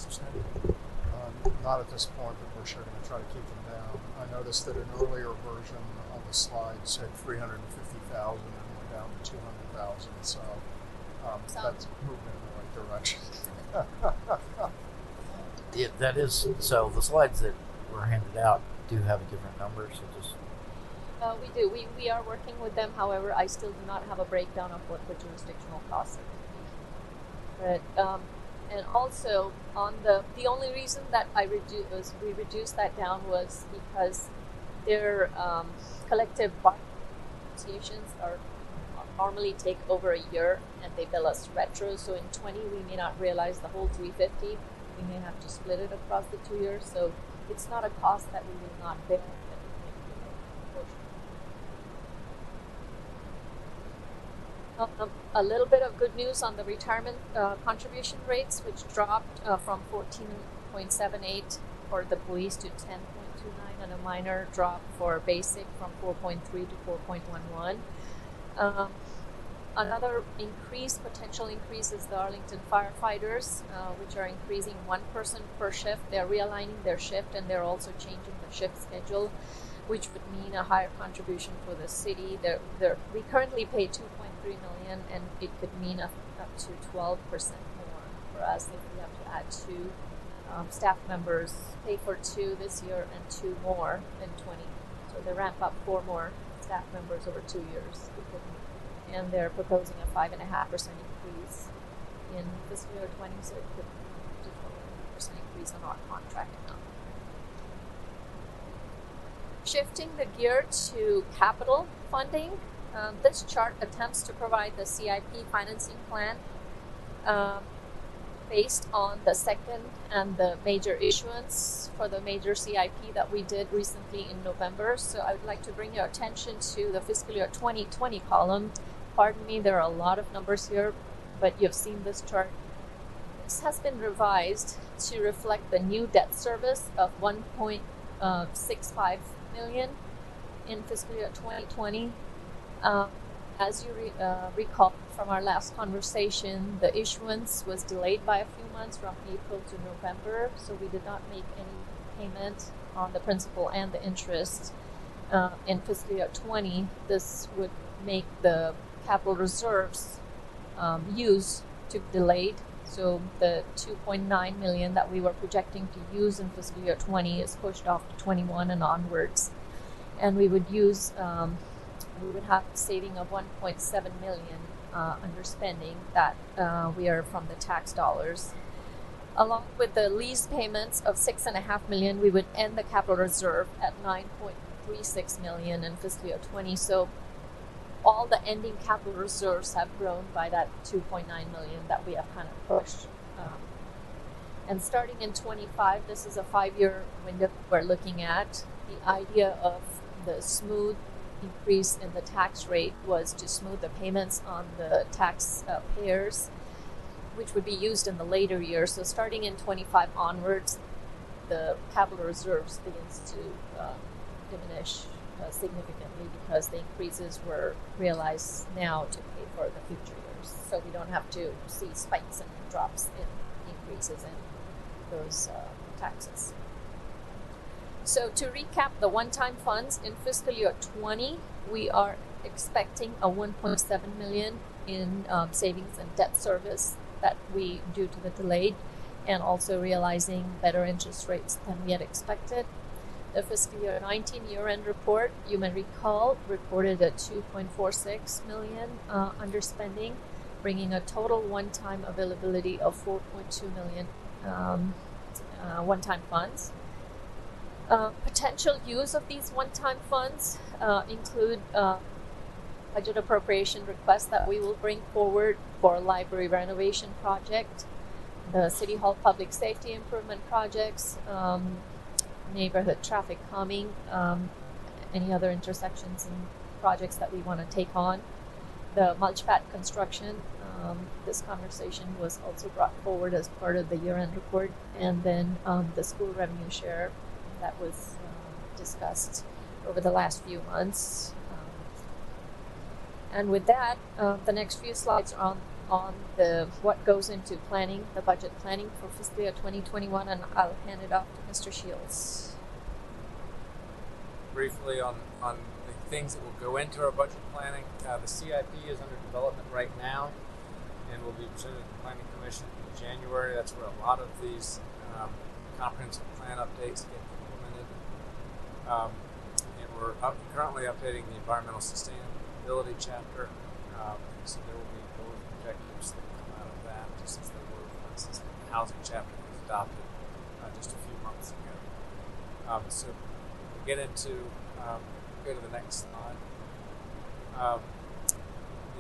substantial? Not at this point, but we're sure going to try to keep them down. I noticed that an earlier version on the slide said 350,000 and we're down to 200,000. So that's moving in the right direction. That is, so the slides that were handed out do have a different number, so just... We do. We are working with them. However, I still do not have a breakdown of what the jurisdictional costs are. But and also on the only reason that we reduced that down was because their collective bargaining negotiations are normally take over a year and they bill us retro. So in 20 we may not realize the whole 350. We may have to split it across the 2 years. So it's not a cost that we will not bear. A little bit of good news on the retirement contribution rates, which dropped from 14.78 for the police to 10.29, and a minor drop for basic from 4.3 to 4.11. Another potential increase is the Arlington firefighters, which are increasing one person per shift. They're realigning their shift and they're also changing the shift schedule, which would mean a higher contribution for the city. We currently pay $2.3 million, and it could mean up to 12% more for us if we have to add two staff members. Pay for 2 this year and 2 more in 20. So they ramp up 4 more staff members over 2 years, and they're proposing a 5.5% increase in fiscal year 20. So it could be a 12% increase on our contract amount. Shifting the gear to capital funding, this chart attempts to provide the CIP financing plan based on the second and the major issuance for the major CIP that we did recently in November. So I would like to bring your attention to the fiscal year 2020 column. Pardon me, there are a lot of numbers here, but you've seen this chart. This has been revised to reflect the new debt service of $1.65 million in fiscal year 2020. As you recall from our last conversation, the issuance was delayed by a few months from April to November, so we did not make any payment on the principal and the interest in fiscal year 20. This would make the capital reserves use to delayed. So the $2.9 million that we were projecting to use in fiscal year 20 is pushed off to 21 and onwards. And we would use, we would have a saving of $1.7 million under spending that we are from the tax dollars. Along with the lease payments of $6.5 million, we would end the capital reserve at $9.36 million in fiscal year 20. So all the ending capital reserves have grown by that $2.9 million that we have kind of pushed. And starting in 25, this is a 5-year window we're looking at. The idea of the smooth increase in the tax rate was to smooth the payments on the tax payers, which would be used in the later years. So starting in 25 onwards, the capital reserves begins to diminish significantly because the increases were realized now to pay for the future years. So we don't have to see spikes and drops in increases in those taxes. So to recap the one-time funds, in fiscal year 20, we are expecting a $1.7 million in savings and debt service that we due to the delayed, and also realizing better interest rates than we had expected. The fiscal year 19 year-end report, you may recall, reported a $2.46 million underspending, bringing a total one-time availability of $4.2 million one-time funds. Potential use of these one-time funds include budget appropriation requests that we will bring forward for a library renovation project, the City Hall public safety improvement projects, neighborhood traffic calming, any other intersections and projects that we want to take on. The mulch pad construction, this conversation was also brought forward as part of the year-end report, and then the school revenue share that was discussed over the last few months. And with that, the next few slides are on on the what goes into planning, the budget planning for fiscal year 2021, and I'll hand it off to Mr. Shields. Briefly on the things that will go into our budget planning. The CIP is under development right now and will be presented to the Planning Commission in January. That's where a lot of these comprehensive plan updates get implemented. And we're currently updating the environmental sustainability chapter. So there will be goals and objectives that come out of that, just as there were, for instance, the housing chapter that was adopted just a few months ago. So we'll get into, go to the next slide.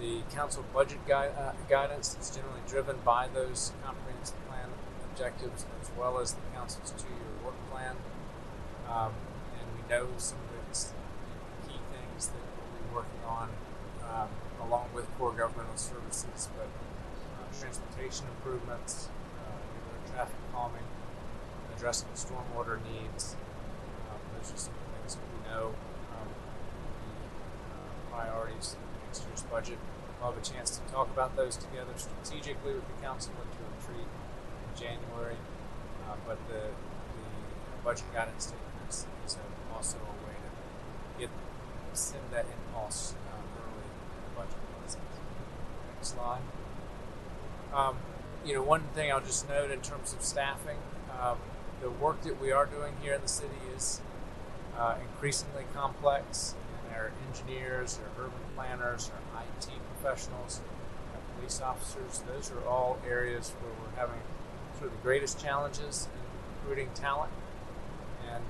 The council budget guidance is generally driven by those comprehensive plan objectives as well as the council's 2-year work plan. And we know some of the key things that we'll be working on along with core governmental services, but transportation improvements, traffic calming, addressing the stormwater needs. Those are some things that we know the priorities in next year's budget. We'll have a chance to talk about those together strategically with the council at your retreat in January. But the budget guidance statement is also a way to send that impulse early in the budget process. Next slide. One thing I'll just note in terms of staffing, the work that we are doing here in the city is increasingly complex, and our engineers, our urban planners, our IT professionals, our police officers, those are all areas where we're having sort of the greatest challenges in recruiting talent, and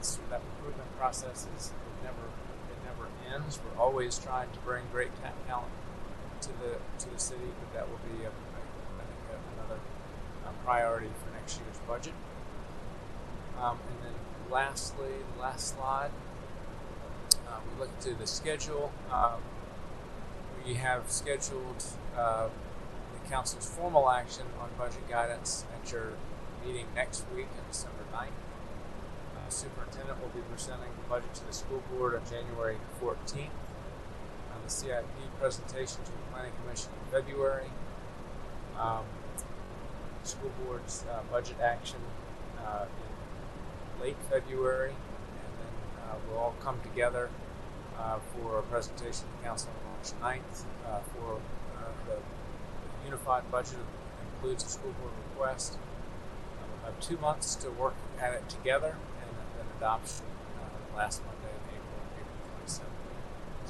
so that recruitment process it never ends. We're always trying to bring great talent to the city, but that will be I think another priority for next year's budget. And then lastly, the last slide, we look to the schedule. We have scheduled the council's formal action on budget guidance at your meeting next week on December 9th. Superintendent will be presenting the budget to the school board on January 14th. The CIP presentation to the Planning Commission in February. School board's budget action in late February, and then we'll all come together for a presentation to the council on March 9th for the unified budget that includes a school board request. We'll have 2 months to work at it together, and then adoption last Monday in April 27th.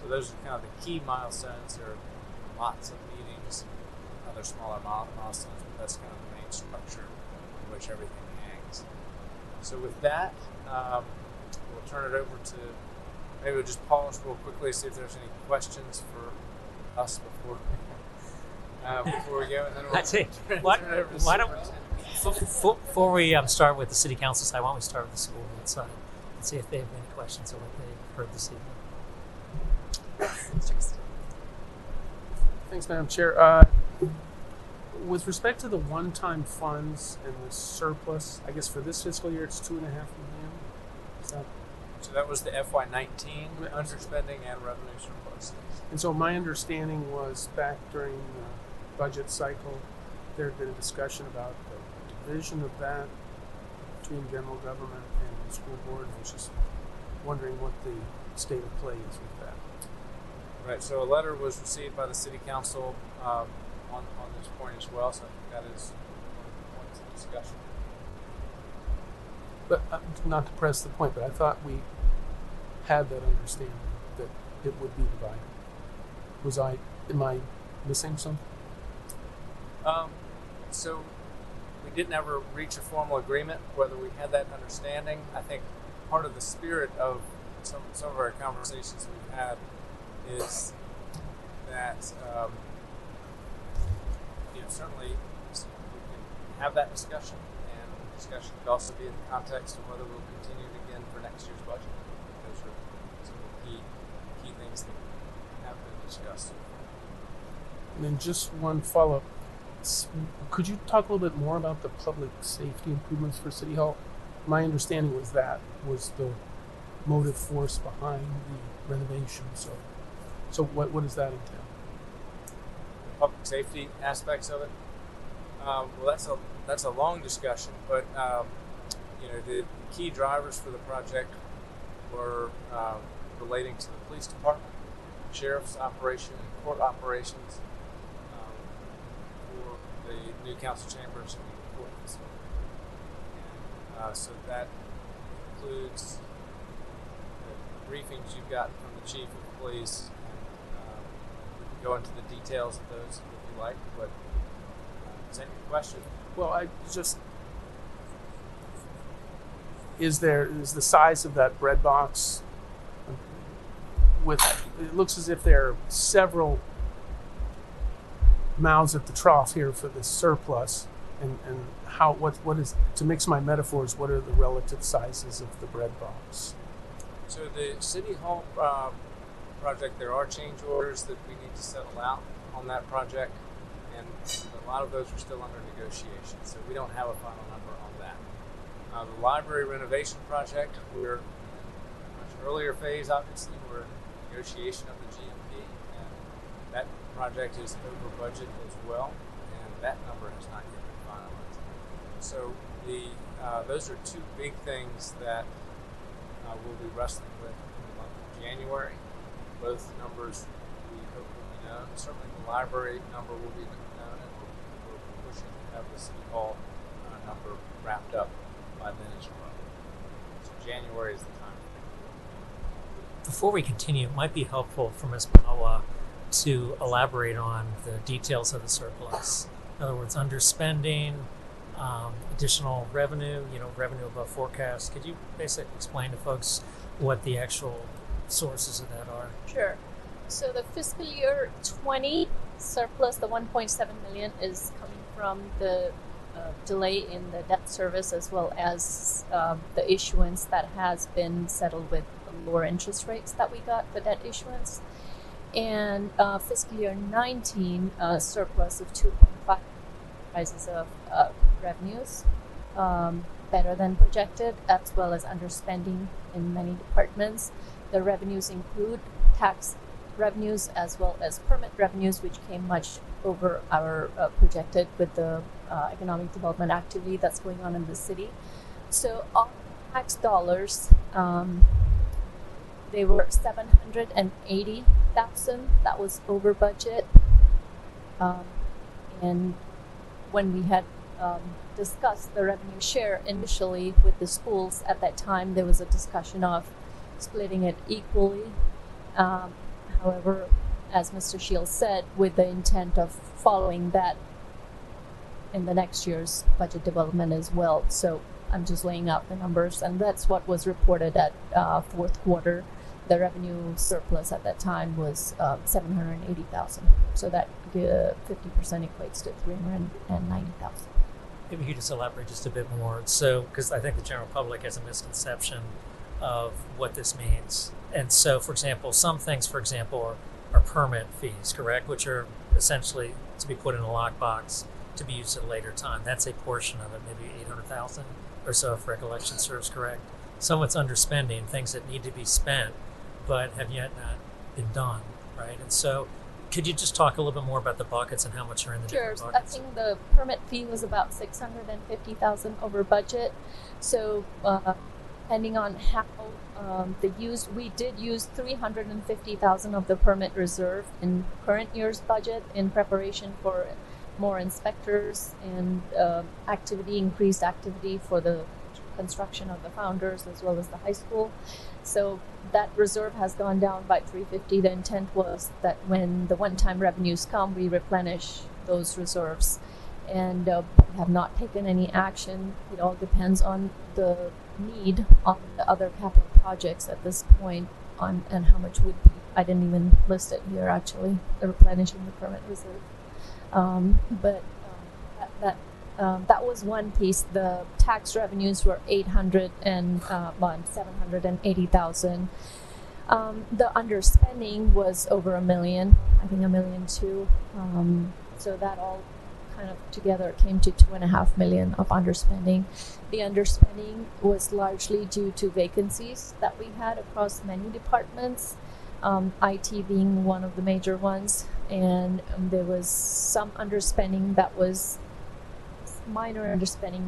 So those are kind of the key milestones. There are lots of meetings, other smaller milestones, but that's kind of the main structure in which everything hangs. So with that, we'll turn it over to, maybe we'll just pause real quickly, see if there's any questions for us before we go, and then we'll turn it over to Why don't Superintendent. before we start with the city council side, why don't we start with the school board side and see if they have any questions on what they've heard this evening. Thanks, Madam Chair. With respect to the one-time funds and the surplus, I guess for this fiscal year it's $2.5 million. Is that? So that was the FY19 underspending and revenue surplus. And so my understanding was back during the budget cycle, there had been a discussion about the division of that between general government and the school board. I was just wondering what the state of play is with that. Right, so a letter was received by the City Council on this point as well, so I think that is one of the points of discussion. But not to press the point, but I thought we had that understanding that it would be divided. Am I missing something? So we didn't ever reach a formal agreement whether we had that understanding. I think part of the spirit of some of our conversations we've had is that certainly we can have that discussion, and the discussion could also be in the context of whether we'll continue it again for next year's budget. Those are some of the key things that have been discussed. And then just one follow-up. Could you talk a little bit more about the public safety improvements for City Hall? My understanding was that was the motive force behind the renovation. So what does that entail? public safety aspects of it. Well, that's a long discussion, but the key drivers for the project were relating to the police department, sheriff's operation, and court operations for the new council chambers and the court facility. And so that includes the briefings you've got from the chief of police. And we can go into the details of those if you like, but is that your question? Well, I just is the size of that bread box with it looks as if there are several mouths at the trough here for the surplus, and how what is, to mix my metaphors, what are the relative sizes of the bread box? So the City Hall project, there are change orders that we need to settle out on that project, and a lot of those are still under negotiation, so we don't have a final number on that. The library renovation project, we're in a much earlier phase, obviously. We're in negotiation of the GMP, and that project is over budget as well, and that number has not yet been finalized. So those are two big things that we'll be wrestling with in the month of January. Both numbers we hope will be known. Certainly the library number will be known, and we're pushing to have the City Hall number wrapped up by then as well. So January is the time. Before we continue, it might be helpful for Ms. Bawa to elaborate on the details of the surplus. In other words, underspending, additional revenue, revenue above forecast. Could you basically explain to folks what the actual sources of that are? Sure. So the fiscal year 20 surplus, the 1.7 million, is coming from the delay in the debt service, as well as the issuance that has been settled with the lower interest rates that we got, the debt issuance. And fiscal year 19 surplus of 2.5 rises of revenues, better than projected, as well as underspending in many departments. The revenues include tax revenues as well as permit revenues, which came much over our projected with the economic development activity that's going on in the city. So all tax dollars, they were 780,000. That was over budget. And when we had discussed the revenue share initially with the schools at that time, there was a discussion of splitting it equally. However, as Mr. Shields said, with the intent of following that in the next year's budget development as well. So I'm just laying out the numbers, and that's what was reported at fourth quarter. The revenue surplus at that time was 780,000. So that 50% equates to 390,000. Maybe you could just elaborate just a bit more. So, because I think the general public has a misconception of what this means. And so, for example, some things, are permit fees, correct? Which are essentially to be put in a lockbox to be used at a later time. That's a portion of it, maybe 800,000 or so, if recollection serves correct. Some of it's underspending, things that need to be spent, but have yet not been done, right? And so, could you just talk a little bit more about the buckets and how much are in the different Sure. I buckets? think the permit fee was about 650,000 over budget. So depending on how we did use 350,000 of the permit reserve in current year's budget in preparation for more inspectors and increased activity for the construction of the Founders as well as the high school. So that reserve has gone down by 350. The intent was that when the one-time revenues come, we replenish those reserves, and we have not taken any action. It all depends on the need on the other capital projects at this point and how much would be. I didn't even list it here, actually, the replenishing the permit reserve. That was one piece. The tax revenues were 780,000. The underspending was over $1 million, I think $1.2 million. So that all kind of together came to $2.5 million of underspending. The underspending was largely due to vacancies that we had across many departments, IT being one of the major ones. and there was some underspending that was minor underspending